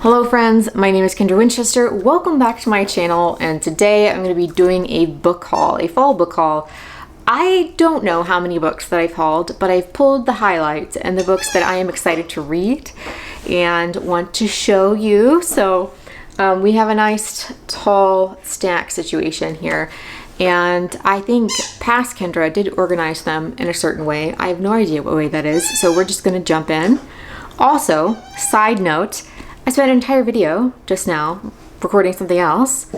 Hello friends, my name is Kendra Winchester. Welcome back to my channel, and today I'm going to be doing a book haul, a fall book haul. I don't know how many books that I've hauled, but I've pulled the highlights and the books that I am excited to read and want to show you. So we have a nice tall stack situation here, and I think past Kendra did organize them in a certain way. I have no idea what way that is, so we're just going to jump in. Also, side note, I spent an entire video just now recording something else,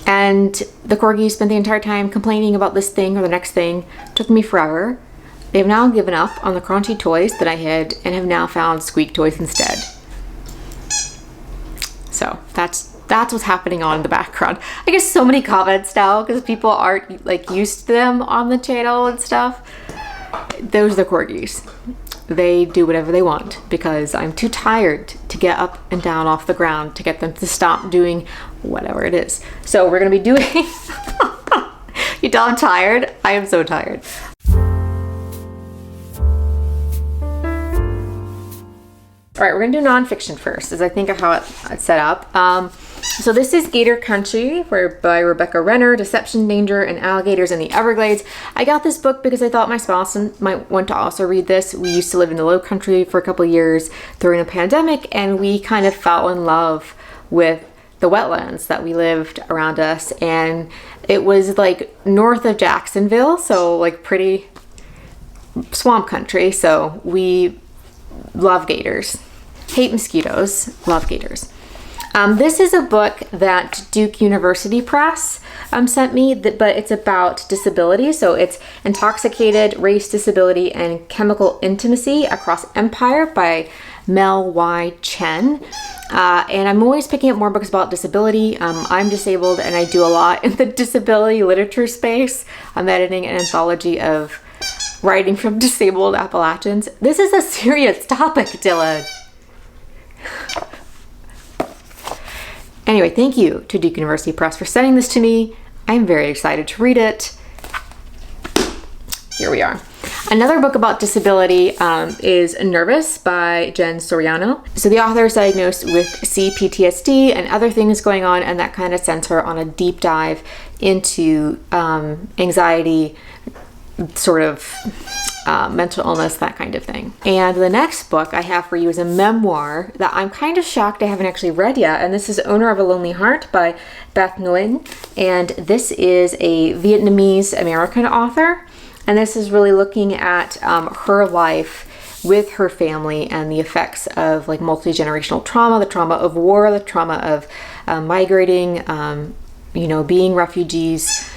and the corgis spent the entire time complaining about this thing or the next thing. Took me forever. They have now given up on the crunchy toys that I had and have now found squeak toys instead. So that's what's happening on in the background. I get so many comments now because people aren't like used to them on the channel and stuff. Those are the corgis. They do whatever they want because I'm too tired to get up and down off the ground to get them to stop doing whatever it is. So we're gonna be doing, you know I'm tired? I am so tired. All right, we're gonna do nonfiction first, as I think of how it's set up. So this is Gator Country by Rebecca Renner, Deception, Danger, and Alligators in the Everglades. I got this book because I thought my spouse might want to also read this. We used to live in the Low Country for a couple of years during the pandemic, and we kind of fell in love with the wetlands that we lived around us. And it was like north of Jacksonville, so like pretty swamp country. So we love gators. Hate mosquitoes, love gators. This is a book that Duke University Press sent me, but it's about disability. So it's Intoxicated, Race, Disability, and Chemical Intimacy Across Empire by Mel Y. Chen. And I'm always picking up more books about disability. I'm disabled and I do a lot in the disability literature space. I'm editing an anthology of writing from disabled Appalachians. This is a serious topic, Dylan. Anyway, thank you to Duke University Press for sending this to me. I'm very excited to read it. Here we are. Another book about disability is Nervous by Jen Soriano. So the author is diagnosed with CPTSD and other things going on, and that kind of sends her on a deep dive into anxiety, sort of mental illness, that kind of thing. And the next book I have for you is a memoir that I'm kind of shocked I haven't actually read yet, and this is Owner of a Lonely Heart by Beth Nguyen, and this is a Vietnamese American author, and this is really looking at her life with her family and the effects of like multi-generational trauma, the trauma of war, the trauma of migrating, being refugees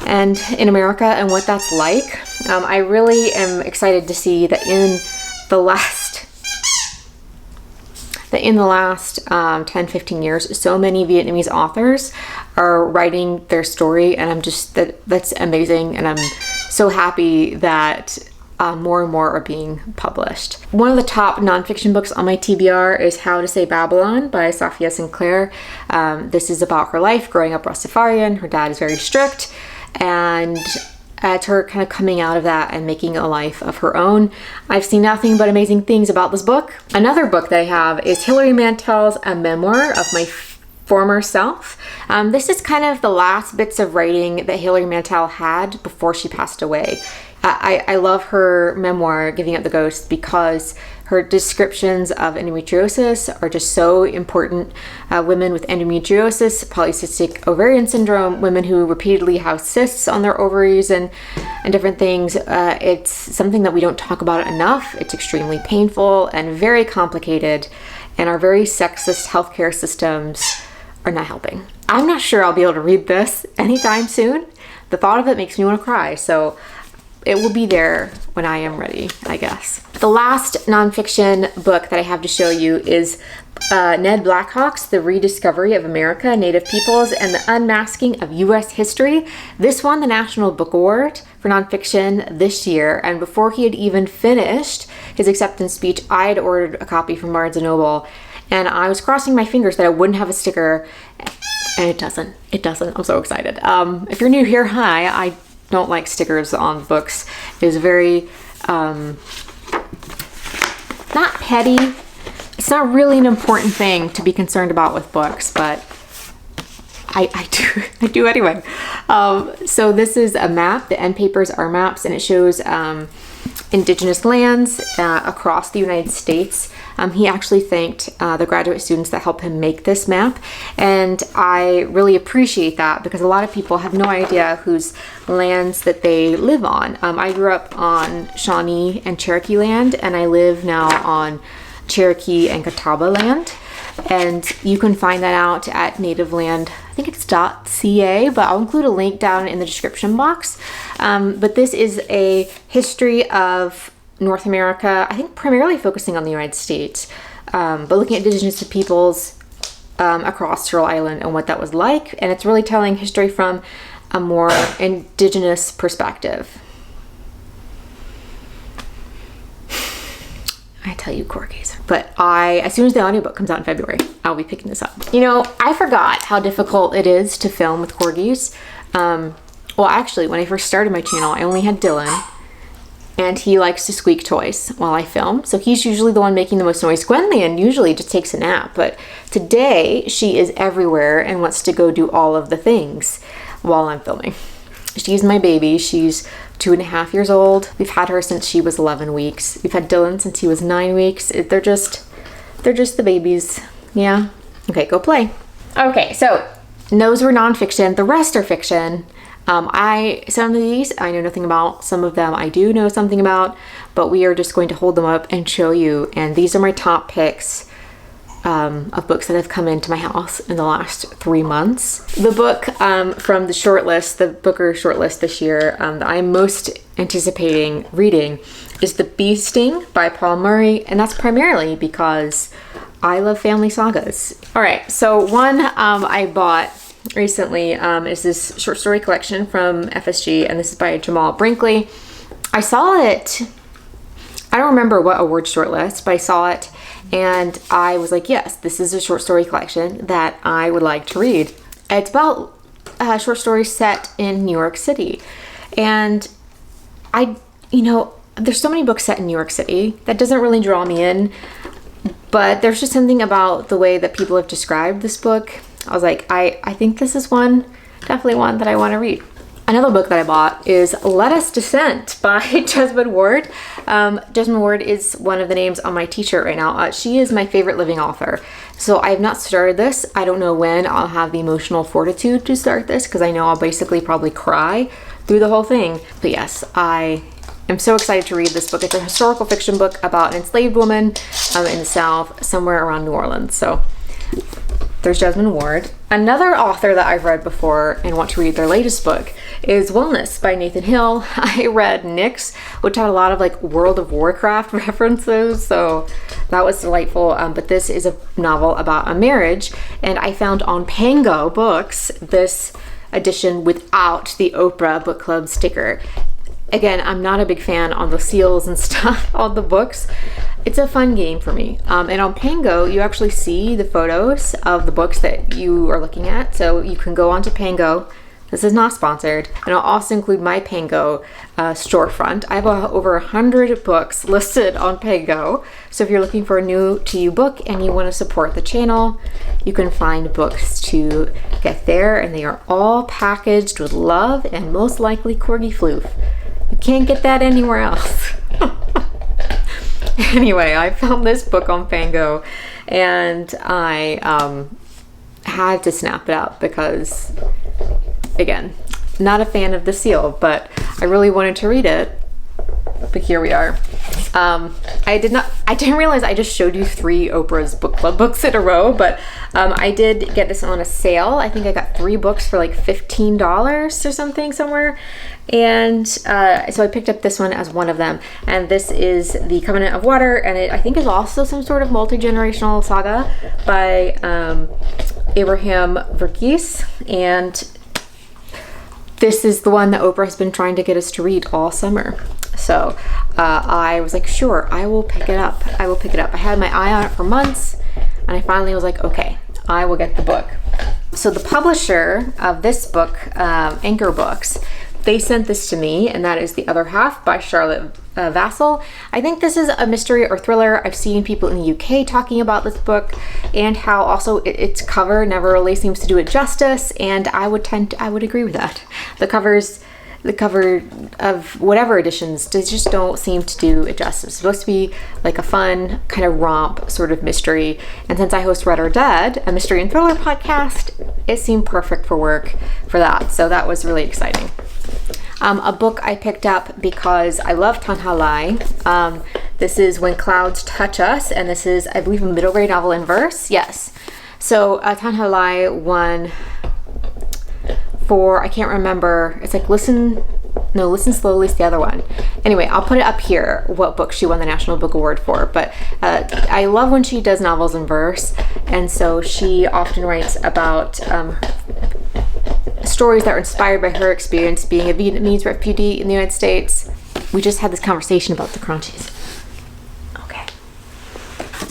and in America and what that's like. I really am excited to see that in the last 10-15 years, so many Vietnamese authors are writing their story, and I'm just, that's amazing, and I'm so happy that more and more are being published. One of the top nonfiction books on my TBR is How to Say Babylon by Safia Sinclair. This is about her life growing up Rastafarian. Her dad is very strict, and it's her kind of coming out of that and making a life of her own. I've seen nothing but amazing things about this book. Another book that I have is Hilary Mantel's A Memoir of My Former Self. This is kind of the last bits of writing that Hilary Mantel had before she passed away. I love her memoir, Giving Up the Ghost, because her descriptions of endometriosis are just so important. Women with endometriosis, polycystic ovarian syndrome, women who repeatedly have cysts on their ovaries and different things. It's something that we don't talk about enough. It's extremely painful and very complicated, and our very sexist healthcare systems are not helping. I'm not sure I'll be able to read this anytime soon. The thought of it makes me want to cry, so it will be there when I am ready, I guess. The last nonfiction book that I have to show you is Ned Blackhawk's The Rediscovery of America, Native Peoples, and the Unmasking of U.S. History. This won the National Book Award for nonfiction this year, and before he had even finished his acceptance speech, I had ordered a copy from Barnes & Noble, and I was crossing my fingers that I wouldn't have a sticker, and it doesn't. I'm so excited. If you're new here, hi. I don't like stickers on books. It was very not petty, It's not really an important thing to be concerned about with books, but I do anyway. So this is a map. The end papers are maps, and it shows indigenous lands across the United States. He actually thanked the graduate students that helped him make this map, and I really appreciate that because a lot of people have no idea whose lands that they live on. I grew up on Shawnee and Cherokee land, and I live now on Cherokee and Catawba land, and you can find that out at Native-Land. I think it's .ca, but I'll include a link down in the description box. But this is a history of North America, I think primarily focusing on the United States, but looking at indigenous peoples across Turtle Island and what that was like. And it's really telling history from a more indigenous perspective. I tell you, corgis. But as soon as the audiobook comes out in February, I'll be picking this up. You know, I forgot how difficult it is to film with corgis. Well, actually, when I first started my channel, I only had Dylan, and he likes to squeak toys while I film. So he's usually the one making the most noise. Gwen usually just takes a nap, but today she is everywhere and wants to go do all of the things while I'm filming. She's my baby. She's 2.5 years old. We've had her since she was 11 weeks. We've had Dylan since he was 9 weeks. They're just the babies. Yeah. Okay, go play. Okay, so those were nonfiction. The rest are fiction. Some of these I know nothing about. Some of them I do know something about, but we are just going to hold them up and show you. And these are my top picks of books that have come into my house in the last 3 months. The book from the shortlist, the Booker shortlist this year, that I'm most anticipating reading is The Bee Sting by Paul Murray, and that's primarily because I love family sagas. All right, so one I bought recently is this short story collection from FSG, and this is by Jamal Brinkley. I saw it, I don't remember what award shortlist, but I saw it and I was like, yes, this is a short story collection that I would like to read. It's about short stories set in New York City. And there's so many books set in New York City that doesn't really draw me in, but there's just something about the way that people have described this book. I was like, I think this is definitely one that I want to read. Another book that I bought is Let Us Descent by Jesmyn Ward. Jesmyn Ward is one of the names on my t-shirt right now. She is my favorite living author. So I have not started this. I don't know when I'll have the emotional fortitude to start this because I know I'll basically probably cry through the whole thing. But yes, I am so excited to read this book. It's a historical fiction book about an enslaved woman in the South, somewhere around New Orleans. So there's Jesmyn Ward. Another author that I've read before and want to read their latest book is Wellness by Nathan Hill. I read Nyx, which had a lot of like World of Warcraft references, so that was delightful. But this is a novel about a marriage, and I found on Pango Books this edition without the Oprah Book Club sticker. Again, I'm not a big fan on the seals and stuff on the books. It's a fun game for me. And on Pango, you actually see the photos of the books that you are looking at. So you can go onto Pango. This is not sponsored. And I'll also include my Pango storefront. I have over 100 books listed on Pango. So if you're looking for a new to you book and you want to support the channel, you can find books to get there. And they are all packaged with love and most likely corgi floof. You can't get that anywhere else. Anyway, I found this book on Pango and I had to snap it up because, again, not a fan of the seal, but I really wanted to read it. But here we are. I didn't realize I just showed you 3 Oprah's book club books in a row, but I did get this on a sale. I think I got 3 books for like $15 or something somewhere. And so I picked up this one as one of them. And this is The Covenant of Water, and it I think is also some sort of multi-generational saga by Abraham Verghese. And this is the one that Oprah has been trying to get us to read all summer. So I was like, sure, I will pick it up. I will pick it up. I had my eye on it for months, and I finally was like, okay, I will get the book. So the publisher of this book, Anchor Books, they sent this to me, and that is The Other Half by Charlotte Vassal. I think this is a mystery or thriller. I've seen people in the UK talking about this book, and how also its cover never really seems to do it justice, and I would agree with that. The cover of whatever editions, they just don't seem to do it justice. It's supposed to be like a fun kind of romp sort of mystery, and since I host Read or Dead, a mystery and thriller podcast, it seemed perfect for work for that. So that was really exciting. A book I picked up because I love Tanha Lai. This is When Clouds Touch Us, and this is, I believe, a middle grade novel in verse. Yes. So Tanha Lai won for, I can't remember, it's like Listen Slowly is the other one. Anyway, I'll put it up here what book she won the National Book Award for, but I love when she does novels in verse, and so she often writes about stories that are inspired by her experience being a Vietnamese refugee in the United States. We just had this conversation about the crunchies. Okay.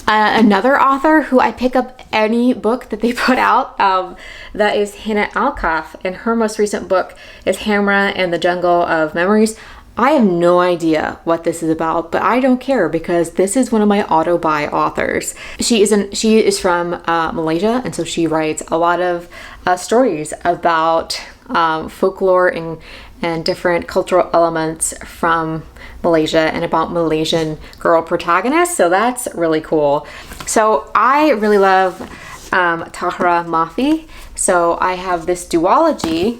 Another author who I pick up any book that they put out, that is Hannah Alcoff, and her most recent book is Hamra and the Jungle of Memories. I have no idea what this is about, but I don't care because this is one of my auto-buy authors. She is from Malaysia, and so she writes a lot of stories about folklore and different cultural elements from Malaysia and about Malaysian girl protagonists, so that's really cool. So I really love Tahra Mafi, so I have this duology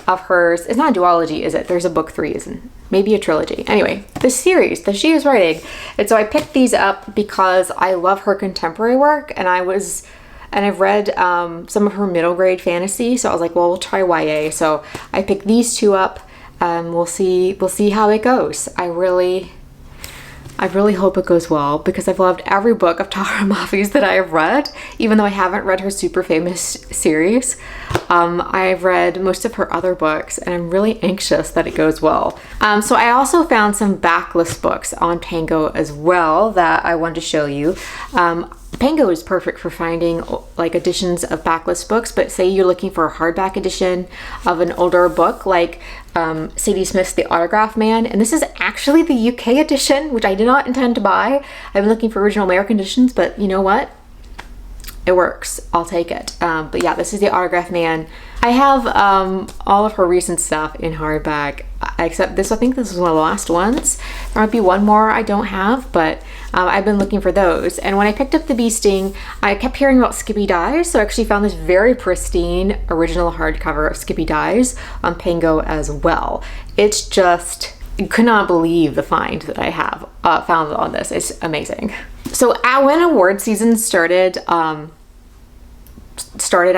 of hers. It's not a duology, is it? There's a book 3, isn't maybe a trilogy. Anyway, the series that she is writing. And so I picked these up because I love her contemporary work, and I've read some of her middle grade fantasy, so I was like, well, we'll try YA. So I picked these 2 up. We'll see how it goes. I really hope it goes well because I've loved every book of Tahra Mafi's that I have read, even though I haven't read her super famous series. I've read most of her other books, and I'm really anxious that it goes well. So I also found some backlist books on Pango as well that I wanted to show you. Pango is perfect for finding like editions of backlist books, but say you're looking for a hardback edition of an older book like Sadie Smith's The Autograph Man, and this is actually the UK edition, which I did not intend to buy. I've been looking for original American editions, but you know what? It works. I'll take it. But yeah, this is The Autograph Man. I have all of her recent stuff in hardback, except this. I think this is one of the last ones. There might be one more I don't have, but I've been looking for those. And when I picked up the Bee Sting, I kept hearing about Skippy Dies, so I actually found this very pristine original hardcover of Skippy Dies on Pango as well. It's just, I could not believe the find that I have found on this. It's amazing. So when award season started, I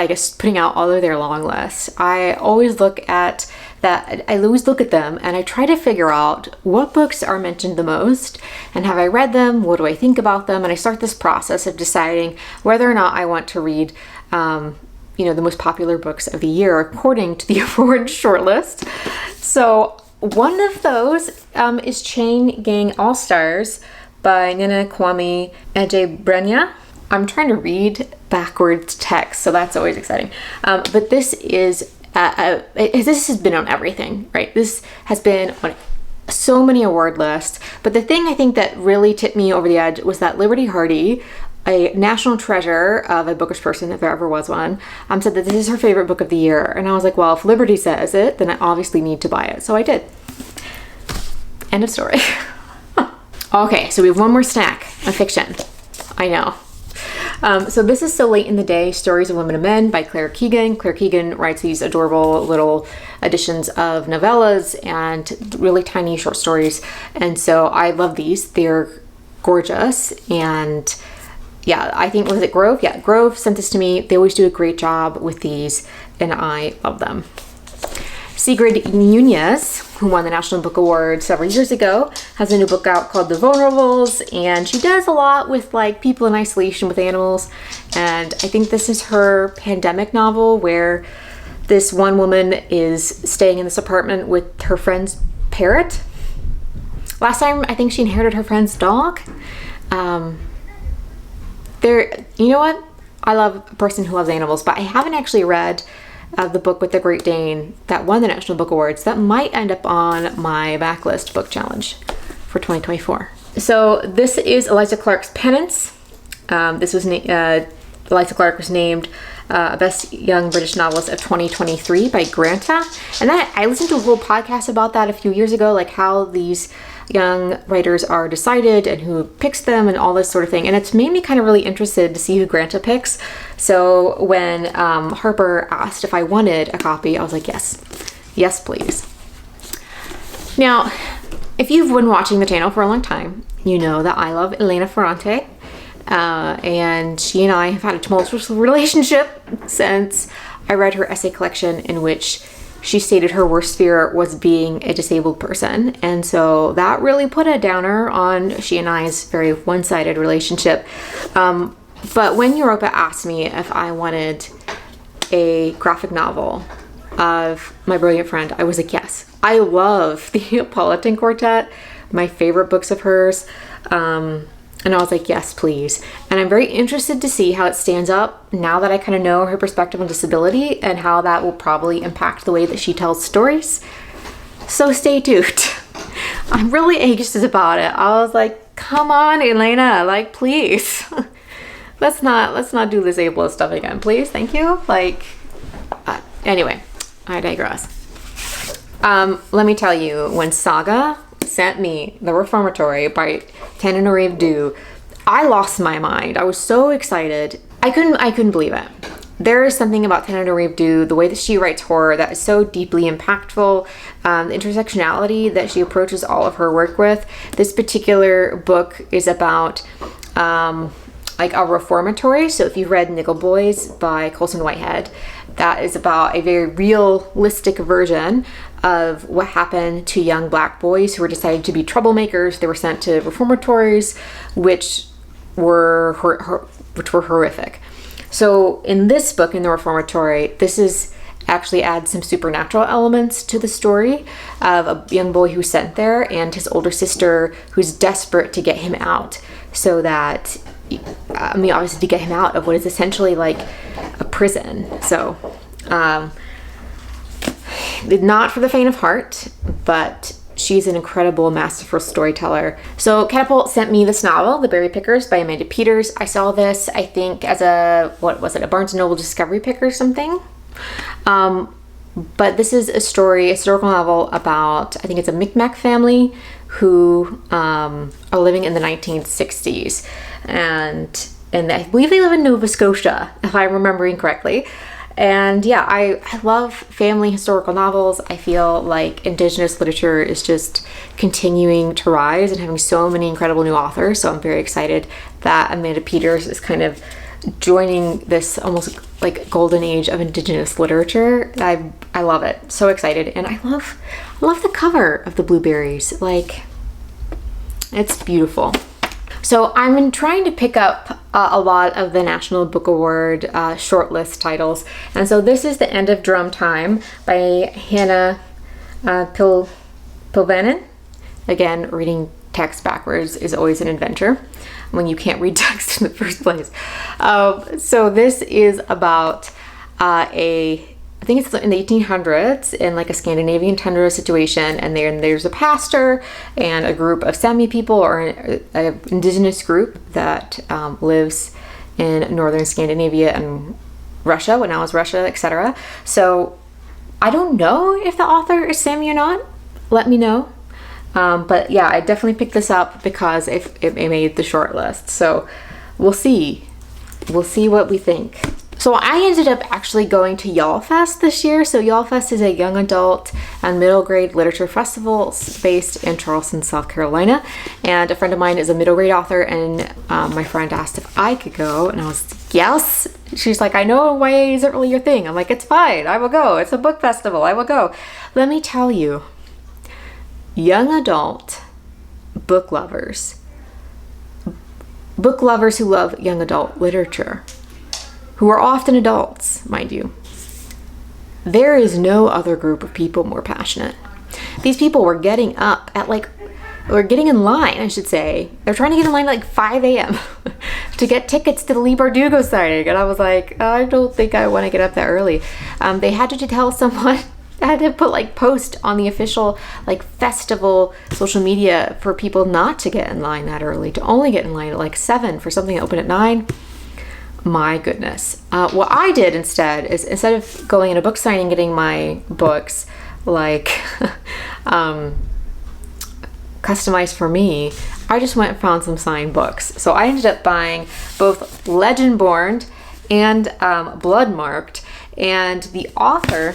guess, putting out all of their long lists, I always look at that. I always look at them and I try to figure out what books are mentioned the most and have I read them, what do I think about them, and I start this process of deciding whether or not I want to read the most popular books of the year according to the award shortlist. So one of those is Chain Gang All Stars by Nina Kwame Adjei-Brenyah. I'm trying to read backwards text, so that's always exciting. But this is, this has been on everything, right? This has been on so many award lists. But the thing I think that really tipped me over the edge was that Liberty Hardy, a national treasure of a bookish person, if there ever was one, said that this is her favorite book of the year. And I was like, well, if Liberty says it, then I obviously need to buy it. So I did. End of story. Okay, so we have one more snack of fiction. I know. So this is So Late in the Day, Stories of Women and Men by Claire Keegan. Claire Keegan writes these adorable little editions of novellas and really tiny short stories. And so I love these. They're gorgeous. And yeah, I think, was it Grove? Yeah, Grove sent this to me. They always do a great job with these, and I love them. Sigrid Nunez, who won the National Book Award several years ago, has a new book out called The Vulnerables, and she does a lot with like people in isolation with animals. And I think this is her pandemic novel where this one woman is staying in this apartment with her friend's parrot. Last time, I think she inherited her friend's dog. You know what? I love a person who loves animals, but I haven't actually read the book with the Great Dane that won the National Book Awards. That might end up on my backlist book challenge. for 2024. So this is Eliza Clark's Penance. Eliza Clark was named Best Young British Novelist of 2023 by Granta. And I listened to a whole podcast about that a few years ago, like how these young writers are decided and who picks them and all this sort of thing. And it's made me kind of really interested to see who Granta picks. So when Harper asked if I wanted a copy, I was like, yes, please. Now, if you've been watching the channel for a long time, you know that I love Elena Ferrante. And she and I have had a tumultuous relationship since I read her essay collection in which she stated her worst fear was being a disabled person. And so that really put a downer on she and I's very one-sided relationship. But when Europa asked me if I wanted a graphic novel of my brilliant friend, I was like, yes. I love the Appalachia Quartet, my favorite books of hers. And I was like, yes, please. And I'm very interested to see how it stands up now that I kind of know her perspective on disability and how that will probably impact the way that she tells stories. So stay tuned. I'm really anxious about it. I was like, come on, Elena, like, please. let's not do this ableist stuff again, please. Thank you. Anyway, I digress. Let me tell you, when Saga sent me The Reformatory by Tananarive, I lost my mind. I was so excited. I couldn't believe it. There is something about Tananarive, the way that she writes horror, that is so deeply impactful. The intersectionality that she approaches all of her work with. This particular book is about like a reformatory. So if you've read Nickel Boys by Colson Whitehead, that is about a very realistic version of what happened to young black boys who were decided to be troublemakers. They were sent to reformatories, which were horrific. So in this book, in the reformatory, this is actually adds some supernatural elements to the story of a young boy who's sent there and his older sister who's desperate to get him out, so that, obviously to get him out of what is essentially like a prison. So, not for the faint of heart, but she's an incredible, masterful storyteller. So Catapult sent me this novel, The Berry Pickers by Amanda Peters. I saw this, I think, as a Barnes & Noble Discovery Pick or something. But this is a historical novel about, I think it's a Micmac family who are living in the 1960s. And I believe they live in Nova Scotia, if I'm remembering correctly. And yeah, I love family historical novels. I feel like Indigenous literature is just continuing to rise and having so many incredible new authors. So I'm very excited that Amanda Peters is kind of joining this almost like golden age of Indigenous literature. I love it. So excited. And I love the cover of the blueberries. Like, it's beautiful. So I'm trying to pick up a lot of the National Book Award shortlist titles. And so this is The End of Drum Time by Hannah Pilvanen. Again, reading text backwards is always an adventure when you can't read text in the first place. So this is about I think it's in the 1800s in like a Scandinavian tundra situation, and there's a pastor and a group of Sami people, or an indigenous group that lives in northern Scandinavia and Russia, when I was Russia, etc. So I don't know if the author is Sami or not. Let me know. But yeah, I definitely picked this up because it made the short list. So we'll see. We'll see what we think. So I ended up actually going to YALLFest this year. So YALLFest is a young adult and middle grade literature festival based in Charleston, South Carolina. And a friend of mine is a middle grade author, and my friend asked if I could go, and I was like, yes. She's like, I know YA isn't really your thing. I'm like, it's fine, I will go. It's a book festival, I will go. Let me tell you, young adult book lovers who love young adult literature, who are often adults, mind you, there is no other group of people more passionate. These people were getting up at getting in line, I should say. They're trying to get in line at 5 a.m. to get tickets to the Lee Bardugo signing. And I was like, I don't think I want to get up that early. They had to tell someone I had to put like post on the official like festival social media for people not to get in line that early, to only get in line at like 7 for something that opened at 9. My goodness. What I did instead is, instead of going in a book signing, getting my books like customized for me, I just went and found some signed books. So I ended up buying both Legendborn and Bloodmarked, and the author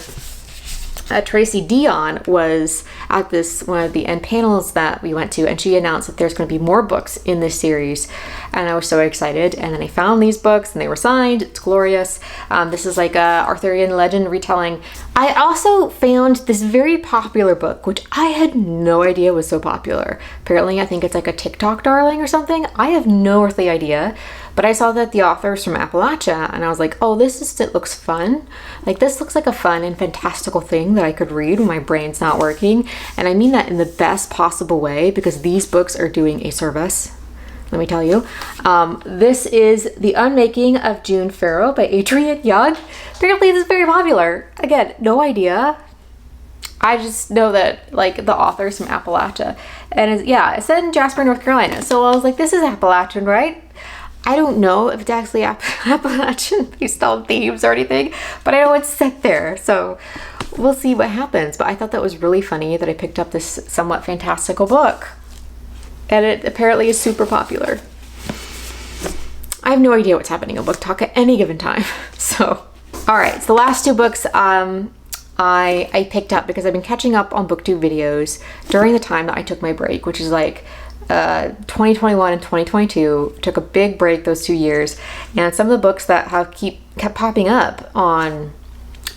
Tracy Dion was at this one of the end panels that we went to, and she announced that there's going to be more books in this series, and I was so excited. And then I found these books and they were signed. It's glorious. This is like a Arthurian legend retelling. I also found this very popular book, which I had no idea was so popular. Apparently I think it's like a TikTok darling or something. I have no earthly idea, but I saw that the author's from Appalachia, and I was like, oh, it looks fun. Like, this looks like a fun and fantastical thing that I could read when my brain's not working. And I mean that in the best possible way, because these books are doing a service, let me tell you. This is The Unmaking of June Farrow by Adrienne Young. Apparently this is very popular. Again, no idea. I just know that like the author's from Appalachia. And it's set in Jasper, North Carolina. So I was like, this is Appalachian, right? I don't know if it's actually Appalachian based on themes or anything, but I know it's set there, so we'll see what happens. But I thought that was really funny that I picked up this somewhat fantastical book, and it apparently is super popular. I have no idea what's happening on Book Talk at any given time. So, all right, so the last 2 books I picked up because I've been catching up on BookTube videos during the time that I took my break, which is like 2021 and 2022. Took a big break those 2 years, and some of the books that have kept popping up on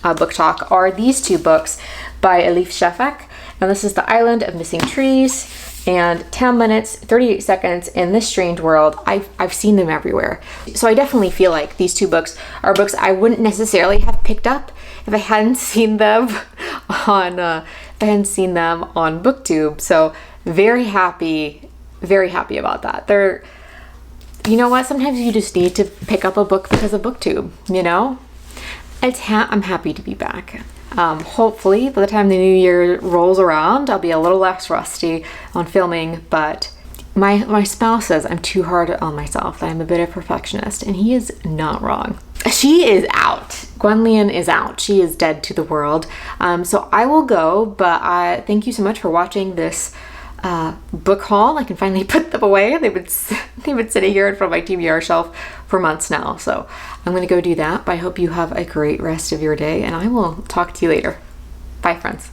Book Talk are these 2 books by Elif Shafak, and this is The Island of Missing Trees and 10 Minutes, 38 Seconds in This Strange World. I've seen them everywhere, so I definitely feel like these 2 books are books I wouldn't necessarily have picked up if I hadn't seen them on BookTube. So very happy about that. You know what? Sometimes you just need to pick up a book because of BookTube, you know? I'm happy to be back. Hopefully by the time the new year rolls around, I'll be a little less rusty on filming, but my spouse says I'm too hard on myself, that I'm a bit of a perfectionist, and he is not wrong. She is out. Gwen is out. She is dead to the world. So I will go, but thank you so much for watching this book haul. I can finally put them away. They've been sitting here in front of my TBR shelf for months now. So I'm going to go do that. But I hope you have a great rest of your day, and I will talk to you later. Bye, friends.